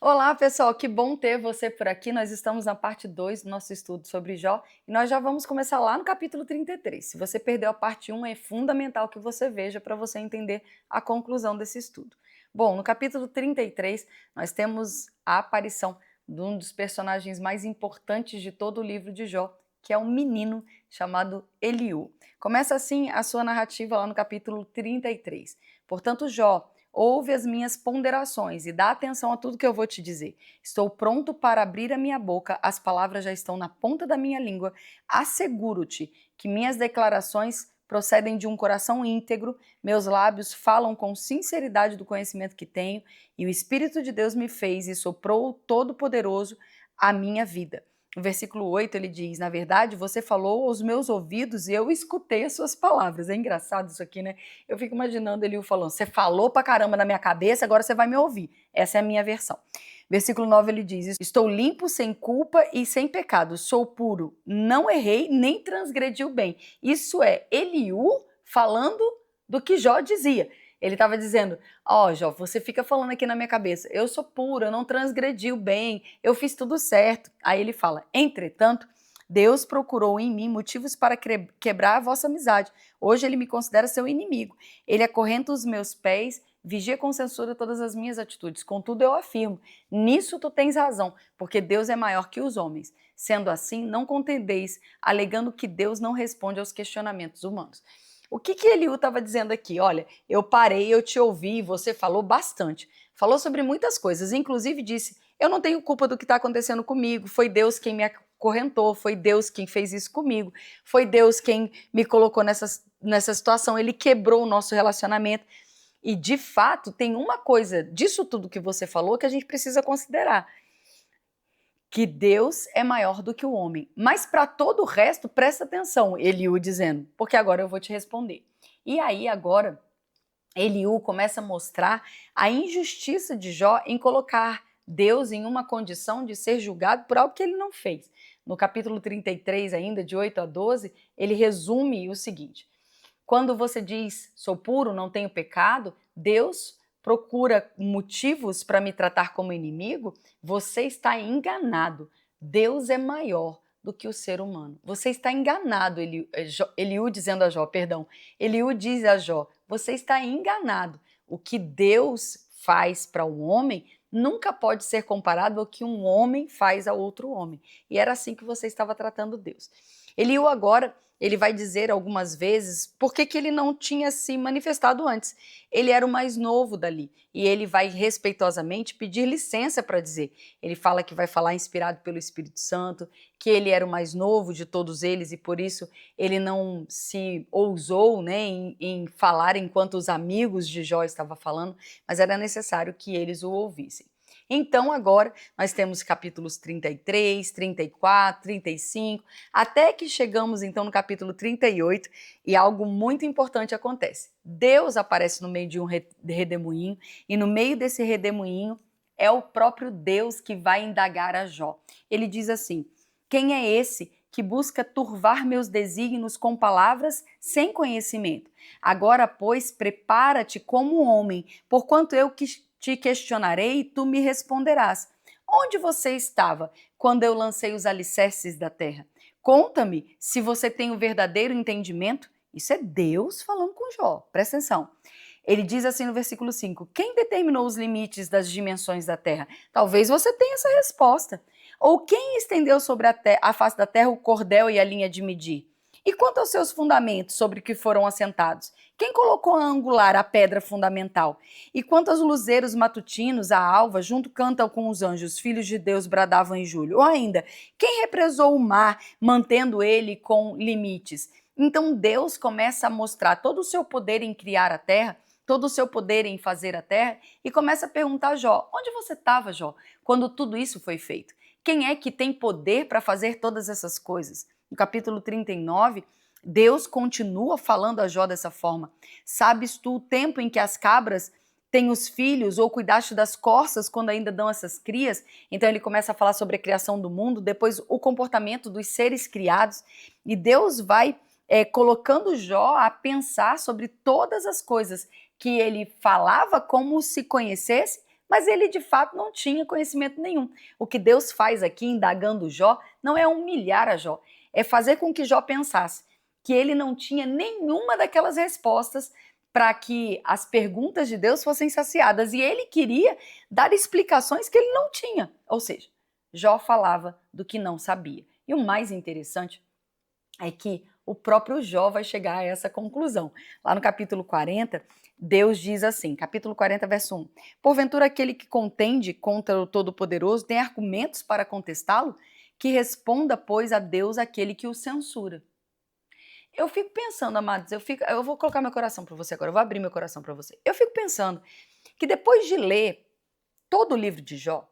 Olá, pessoal, que bom ter você por aqui. Nós estamos na parte 2 do nosso estudo sobre Jó e nós já vamos começar lá no capítulo 33. Se você perdeu a parte 1, é fundamental que você veja para você entender a conclusão desse estudo. Bom, no capítulo 33, nós temos a aparição de um dos personagens mais importantes de todo o livro de Jó, que é um menino chamado Eliú. Começa assim a sua narrativa lá no capítulo 33. Portanto, Jó, ouve as minhas ponderações e dá atenção a tudo que eu vou te dizer. Estou pronto para abrir a minha boca, as palavras já estão na ponta da minha língua. Asseguro-te que minhas declarações procedem de um coração íntegro, meus lábios falam com sinceridade do conhecimento que tenho, e o Espírito de Deus me fez e soprou o Todo-Poderoso a minha vida. No versículo 8 ele diz, na verdade, você falou aos meus ouvidos e eu escutei as suas palavras. É engraçado isso aqui, né? Eu fico imaginando ele falando, você falou pra caramba na minha cabeça, agora você vai me ouvir. Essa é a minha versão. Versículo 9 ele diz, estou limpo, sem culpa e sem pecado, sou puro, não errei nem transgredi o bem. Isso é Eliú falando do que Jó dizia. Ele estava dizendo, ó, Jó, você fica falando aqui na minha cabeça, eu sou puro, eu não transgredi o bem, eu fiz tudo certo. Aí ele fala, entretanto, Deus procurou em mim motivos para quebrar a vossa amizade. Hoje ele me considera seu inimigo. Ele acorrenta os meus pés, vigia com censura todas as minhas atitudes. Contudo, eu afirmo, nisso tu tens razão, porque Deus é maior que os homens. Sendo assim, não contendeis, alegando que Deus não responde aos questionamentos humanos. O que Eliú estava dizendo aqui? Olha, eu parei, eu te ouvi, você falou bastante. Falou sobre muitas coisas, inclusive disse, eu não tenho culpa do que está acontecendo comigo, foi Deus quem me acorrentou, foi Deus quem fez isso comigo, foi Deus quem me colocou nessa situação, ele quebrou o nosso relacionamento. E, de fato, tem uma coisa disso tudo que você falou que a gente precisa considerar, que Deus é maior do que o homem. Mas para todo o resto, presta atenção, Eliú dizendo, porque agora eu vou te responder. E aí agora, Eliú começa a mostrar a injustiça de Jó em colocar Deus em uma condição de ser julgado por algo que ele não fez. No capítulo 33, ainda de 8 a 12, ele resume o seguinte, quando você diz, sou puro, não tenho pecado, Deus procura motivos para me tratar como inimigo, você está enganado. Deus é maior do que o ser humano. Você está enganado, Eliú dizendo a Jó, perdão. Eliú diz a Jó, você está enganado. O que Deus faz para um homem nunca pode ser comparado ao que um homem faz a outro homem. E era assim que você estava tratando Deus. Eliú agora, ele vai dizer algumas vezes por que ele não tinha se manifestado antes. Ele era o mais novo dali e ele vai respeitosamente pedir licença para dizer. Ele fala que vai falar inspirado pelo Espírito Santo, que ele era o mais novo de todos eles e por isso ele não se ousou, né, em falar enquanto os amigos de Jó estavam falando, mas era necessário que eles o ouvissem. Então agora nós temos capítulos 33, 34, 35, até que chegamos então no capítulo 38 e algo muito importante acontece. Deus aparece no meio de um redemoinho e no meio desse redemoinho é o próprio Deus que vai indagar a Jó. Ele diz assim, quem é esse que busca turvar meus desígnios com palavras sem conhecimento? Agora, pois, prepara-te como um homem, porquanto eu te questionarei e tu me responderás. Onde você estava quando eu lancei os alicerces da terra? Conta-me se você tem o verdadeiro entendimento. Isso é Deus falando com Jó, presta atenção. Ele diz assim no versículo 5, quem determinou os limites das dimensões da terra? Talvez você tenha essa resposta. Ou quem estendeu sobre a face da terra o cordel e a linha de medir? E quanto aos seus fundamentos sobre que foram assentados? Quem colocou a angular, a pedra fundamental? E quanto aos luzeiros matutinos, a alva, junto cantam com os anjos, filhos de Deus bradavam em julho? Ou ainda, quem represou o mar, mantendo ele com limites? Então Deus começa a mostrar todo o seu poder em criar a terra, todo o seu poder em fazer a terra, e começa a perguntar a Jó, onde você estava, Jó, quando tudo isso foi feito? Quem é que tem poder para fazer todas essas coisas? No capítulo 39, Deus continua falando a Jó dessa forma. Sabes tu o tempo em que as cabras têm os filhos ou cuidaste das corças quando ainda dão essas crias? Então ele começa a falar sobre a criação do mundo, depois o comportamento dos seres criados e Deus vai colocando Jó a pensar sobre todas as coisas que ele falava como se conhecesse, Mas ele de fato não tinha conhecimento nenhum. O que Deus faz aqui, indagando Jó, não é humilhar a Jó, é fazer com que Jó pensasse que ele não tinha nenhuma daquelas respostas para que as perguntas de Deus fossem saciadas. E ele queria dar explicações que ele não tinha. Ou seja, Jó falava do que não sabia. E o mais interessante é que o próprio Jó vai chegar a essa conclusão. Lá no capítulo 40, Deus diz assim, capítulo 40, verso 1. Porventura aquele que contende contra o Todo-Poderoso tem argumentos para contestá-lo? Que responda, pois, a Deus aquele que o censura. Eu fico pensando, amados, eu vou colocar meu coração para você agora, eu vou abrir meu coração para você. Eu fico pensando que depois de ler todo o livro de Jó,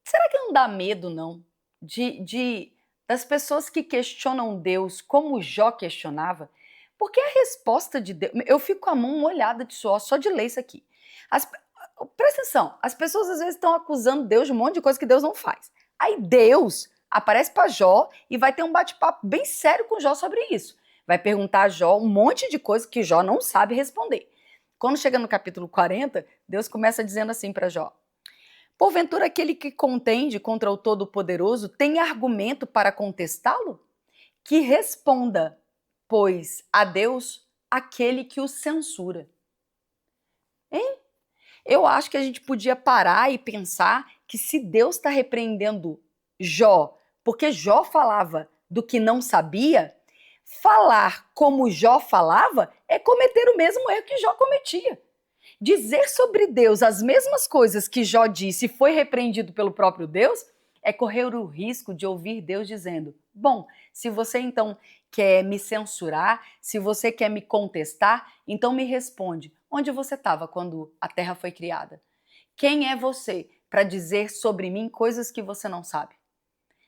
será que não dá medo, não, das pessoas que questionam Deus como Jó questionava? Porque a resposta de Deus, eu fico com a mão molhada de suor só de ler isso aqui. Presta atenção, as pessoas às vezes estão acusando Deus de um monte de coisa que Deus não faz. Aí Deus aparece para Jó e vai ter um bate-papo bem sério com Jó sobre isso. Vai perguntar a Jó um monte de coisa que Jó não sabe responder. Quando chega no capítulo 40, Deus começa dizendo assim para Jó: porventura aquele que contende contra o Todo-Poderoso tem argumento para contestá-lo? Que responda, pois, a Deus aquele que o censura. Hein? Eu acho que a gente podia parar e pensar que se Deus está repreendendo Jó, porque Jó falava do que não sabia, falar como Jó falava é cometer o mesmo erro que Jó cometia. Dizer sobre Deus as mesmas coisas que Jó disse e foi repreendido pelo próprio Deus é correr o risco de ouvir Deus dizendo: bom, se você então quer me censurar, se você quer me contestar, então me responde, onde você estava quando a terra foi criada? Quem é você para dizer sobre mim coisas que você não sabe?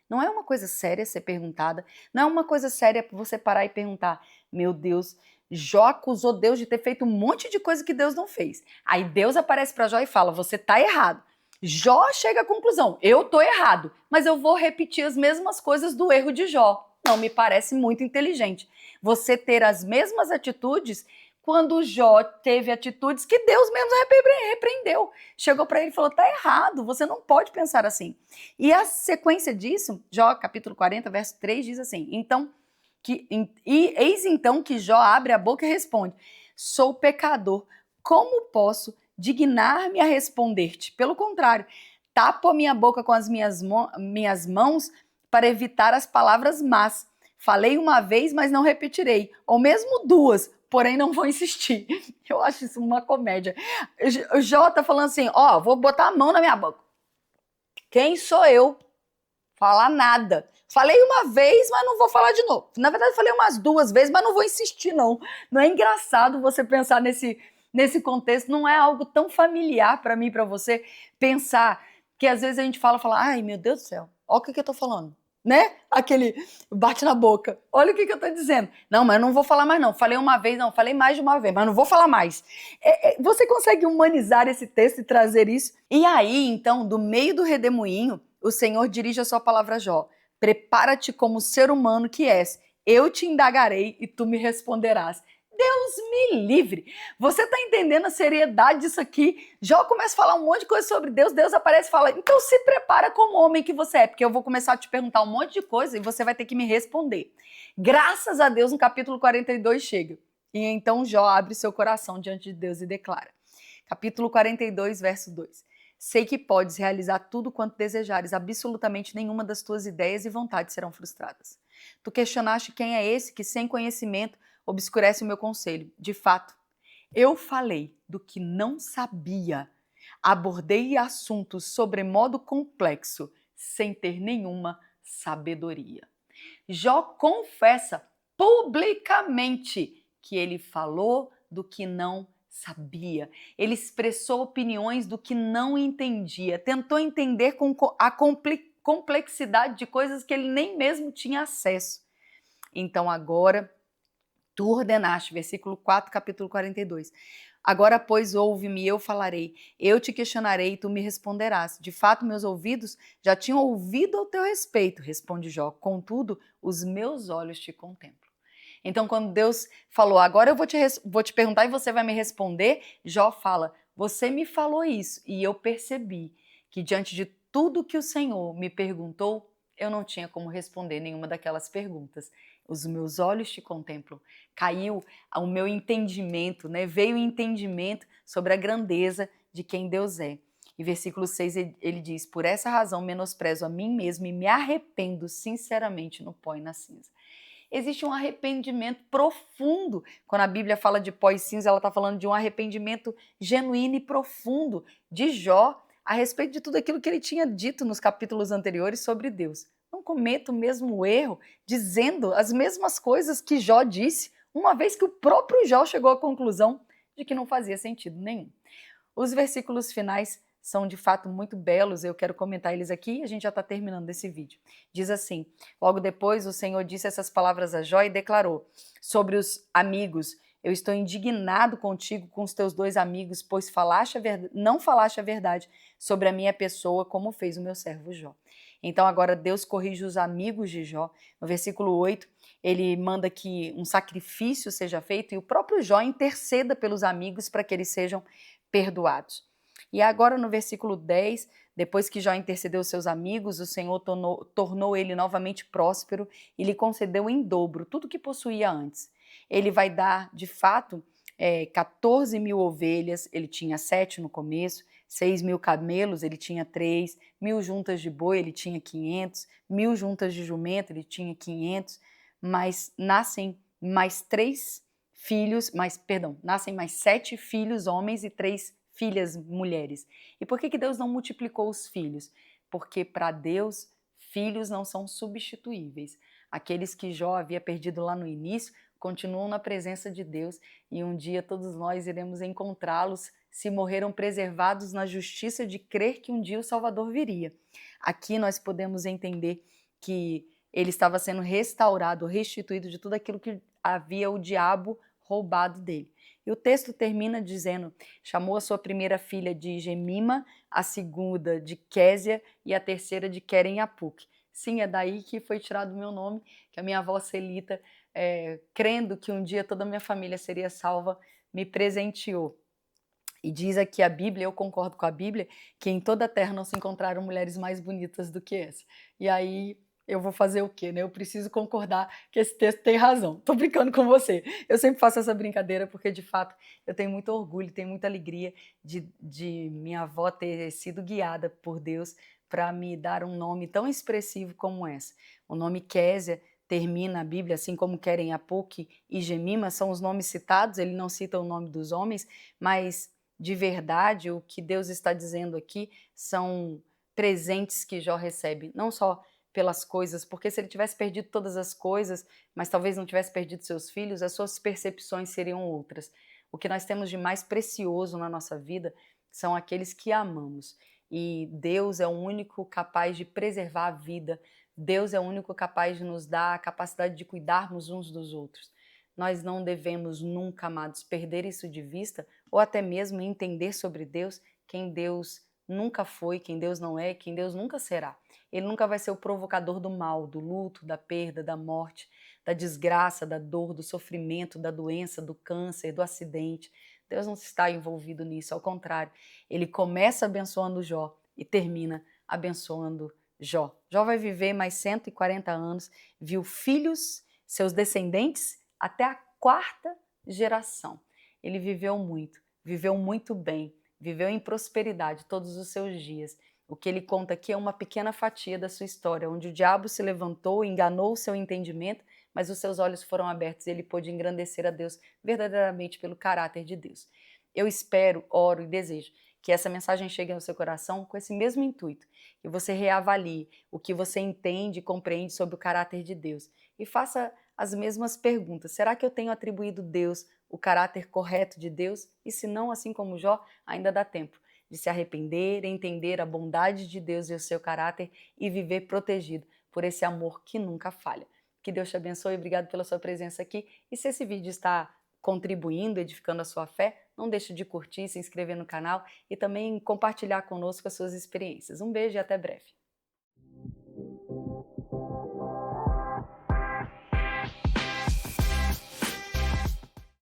Não é uma coisa séria ser perguntada, não é uma coisa séria você parar e perguntar: meu Deus, Jó acusou Deus de ter feito um monte de coisa que Deus não fez. Aí Deus aparece para Jó e fala: você está errado. Jó chega à conclusão: eu estou errado, mas eu vou repetir as mesmas coisas do erro de Jó. Não me parece muito inteligente. Você ter as mesmas atitudes quando Jó teve atitudes que Deus mesmo repreendeu. Chegou para ele e falou: tá errado, você não pode pensar assim. E a sequência disso, Jó capítulo 40, verso 3 diz assim: eis então que Jó abre a boca e responde: sou pecador, como posso dignar-me a responder-te? Pelo contrário, tapo a minha boca com as minhas mãos para evitar as palavras más. Falei uma vez, mas não repetirei, ou mesmo duas, porém não vou insistir. Eu acho isso uma comédia. O Jó tá falando assim: ó, vou botar a mão na minha boca. Quem sou eu? Falar nada. Falei uma vez, mas não vou falar de novo. Na verdade, falei umas 2 vezes, mas não vou insistir, não. Não é engraçado você pensar nesse contexto, não é algo tão familiar para mim e para você pensar que às vezes a gente fala, ai meu Deus do céu, olha o que eu tô falando, né? Aquele bate na boca, olha o que eu tô dizendo. Não, mas eu não vou falar mais não, falei uma vez, não, falei mais de uma vez, mas não vou falar mais. Você consegue humanizar esse texto e trazer isso? E aí, então, do meio do redemoinho, o Senhor dirige a sua palavra a Jó: prepara-te como ser humano que és, eu te indagarei e tu me responderás. Deus me livre! Você tá entendendo a seriedade disso aqui? Jó começa a falar um monte de coisa sobre Deus, Deus aparece e fala: então se prepara como homem que você é, porque eu vou começar a te perguntar um monte de coisa e você vai ter que me responder. Graças a Deus, no capítulo 42 chega. E então Jó abre seu coração diante de Deus e declara. Capítulo 42, verso 2. Sei que podes realizar tudo quanto desejares, absolutamente nenhuma das tuas ideias e vontades serão frustradas. Tu questionaste quem é esse que, sem conhecimento, obscurece o meu conselho. De fato, eu falei do que não sabia. Abordei assuntos sobremodo complexo, sem ter nenhuma sabedoria. Jó confessa publicamente que ele falou do que não sabia. Ele expressou opiniões do que não entendia, tentou entender com a complexidade de coisas que ele nem mesmo tinha acesso. Então agora, tu ordenaste, versículo 4, capítulo 42. Agora, pois, ouve-me, eu falarei, eu te questionarei e tu me responderás. De fato, meus ouvidos já tinham ouvido ao teu respeito, responde Jó, contudo, os meus olhos te contemplam. Então, quando Deus falou, agora eu vou te perguntar e você vai me responder, Jó fala, você me falou isso e eu percebi que diante de tudo que o Senhor me perguntou, eu não tinha como responder nenhuma daquelas perguntas. Os meus olhos te contemplam. Caiu o meu entendimento, né? Veio o entendimento sobre a grandeza de quem Deus é. Em versículo 6 ele diz: por essa razão menosprezo a mim mesmo e me arrependo sinceramente no pó e na cinza. Existe um arrependimento profundo. Quando a Bíblia fala de pó e cinza, ela está falando de um arrependimento genuíno e profundo de Jó a respeito de tudo aquilo que ele tinha dito nos capítulos anteriores sobre Deus. Não cometa o mesmo erro dizendo as mesmas coisas que Jó disse, uma vez que o próprio Jó chegou à conclusão de que não fazia sentido nenhum. Os versículos finais são de fato muito belos, eu quero comentar eles aqui e a gente já está terminando esse vídeo. Diz assim: logo depois o Senhor disse essas palavras a Jó e declarou sobre os amigos: eu estou indignado contigo com os teus dois amigos, pois não falaste a verdade sobre a minha pessoa, como fez o meu servo Jó. Então agora Deus corrige os amigos de Jó. No versículo 8, ele manda que um sacrifício seja feito e o próprio Jó interceda pelos amigos para que eles sejam perdoados. E agora no versículo 10, depois que Jó intercedeu seus amigos, o Senhor tornou ele novamente próspero e lhe concedeu em dobro tudo que possuía antes. Ele vai dar, de fato, 14 mil ovelhas, ele tinha 7 no começo, 6 mil camelos, ele tinha 3, 1.000 juntas de boi, ele tinha 500, 1.000 juntas de jumento, ele tinha 500, mas nascem mais 7 filhos homens e 3 filhas mulheres. E por que Deus não multiplicou os filhos? Porque para Deus, filhos não são substituíveis. Aqueles que Jó havia perdido lá no início continuam na presença de Deus e um dia todos nós iremos encontrá-los se morreram preservados na justiça de crer que um dia o Salvador viria. Aqui nós podemos entender que ele estava sendo restaurado, restituído de tudo aquilo que havia o diabo roubado dele. E o texto termina dizendo: chamou a sua primeira filha de Gemima, a segunda de Késia e a terceira de Queren-Apuc. Sim, é daí que foi tirado o meu nome, que a minha avó Celita, crendo que um dia toda a minha família seria salva, me presenteou. E diz aqui a Bíblia, eu concordo com a Bíblia, que em toda a terra não se encontraram mulheres mais bonitas do que essa. E aí eu vou fazer o quê, né? Eu preciso concordar que esse texto tem razão. Tô brincando com você. Eu sempre faço essa brincadeira porque, de fato, eu tenho muito orgulho, tenho muita alegria de minha avó ter sido guiada por Deus para me dar um nome tão expressivo como esse. O nome Késia termina a Bíblia, assim como Queren-Apuc e Gemima, são os nomes citados, ele não cita o nome dos homens, mas de verdade o que Deus está dizendo aqui são presentes que Jó recebe, não só pelas coisas, porque se ele tivesse perdido todas as coisas, mas talvez não tivesse perdido seus filhos, as suas percepções seriam outras. O que nós temos de mais precioso na nossa vida são aqueles que amamos. E Deus é o único capaz de preservar a vida, Deus é o único capaz de nos dar a capacidade de cuidarmos uns dos outros. Nós não devemos nunca, amados, perder isso de vista ou até mesmo entender sobre Deus quem Deus nunca foi, quem Deus não é, quem Deus nunca será. Ele nunca vai ser o provocador do mal, do luto, da perda, da morte, da desgraça, da dor, do sofrimento, da doença, do câncer, do acidente. Deus não está envolvido nisso, ao contrário. Ele começa abençoando Jó e termina abençoando Jó. Jó vai viver mais 140 anos, viu filhos, seus descendentes, até a 4ª geração. Ele viveu muito bem, viveu em prosperidade todos os seus dias. O que ele conta aqui é uma pequena fatia da sua história, onde o diabo se levantou, enganou o seu entendimento, mas os seus olhos foram abertos e ele pôde engrandecer a Deus verdadeiramente pelo caráter de Deus. Eu espero, oro e desejo que essa mensagem chegue ao seu coração com esse mesmo intuito, que você reavalie o que você entende e compreende sobre o caráter de Deus e faça as mesmas perguntas. Será que eu tenho atribuído a Deus o caráter correto de Deus? E se não, assim como Jó, ainda dá tempo de se arrepender, entender a bondade de Deus e o seu caráter e viver protegido por esse amor que nunca falha. Que Deus te abençoe, obrigado pela sua presença aqui. E se esse vídeo está contribuindo, edificando a sua fé, não deixe de curtir, se inscrever no canal e também compartilhar conosco as suas experiências. Um beijo e até breve.